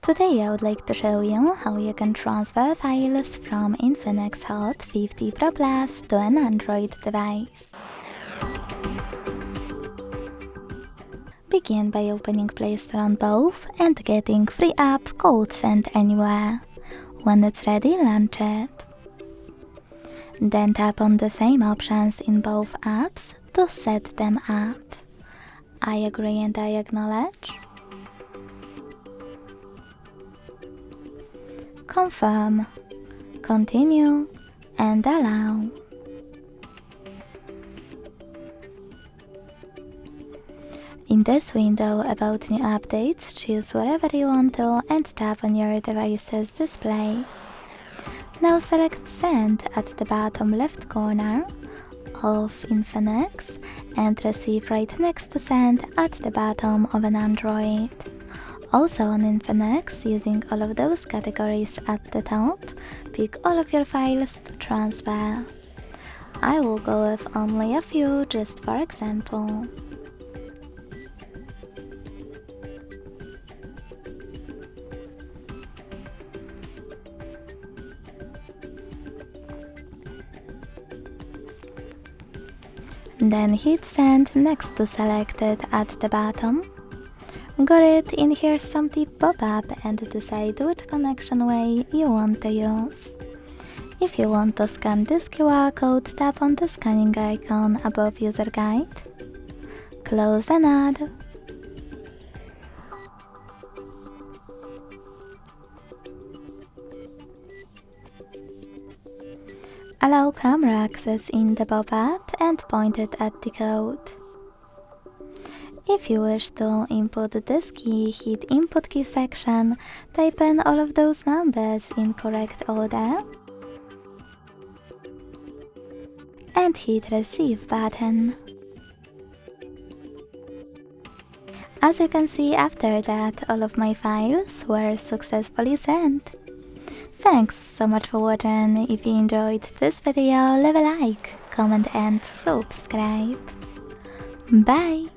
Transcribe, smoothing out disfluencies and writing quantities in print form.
Today I would like to show you how you can transfer files from Infinix Hot 50 Pro Plus to an Android device. Begin by opening Play Store on both and getting free app called Send Anywhere. When it's ready, launch it. Then tap on the same options in both apps to set them up. I agree and I acknowledge. Confirm, continue, and allow. In this window about new updates, choose whatever you want to and tap on your device's displays. Now select Send at the bottom left corner of Infinix and Receive right next to Send at the bottom of an Android. Also on Infinix, using all of those categories at the top, pick all of your files to transfer. I will go with only a few just for example. Then hit Send next to Selected at the bottom. Got it? In here some tip pop-up and decide which connection way you want to use. If you want to scan this QR code, tap on the scanning icon above User Guide. Close and add. Allow camera access in the pop-up and point it at the code. If you wish to input this key, hit Input Key section, type in all of those numbers in correct order, and hit Receive button. As you can see, after that, all of my files were successfully sent. Thanks so much for watching. If you enjoyed this video, leave a like, comment and subscribe. Bye!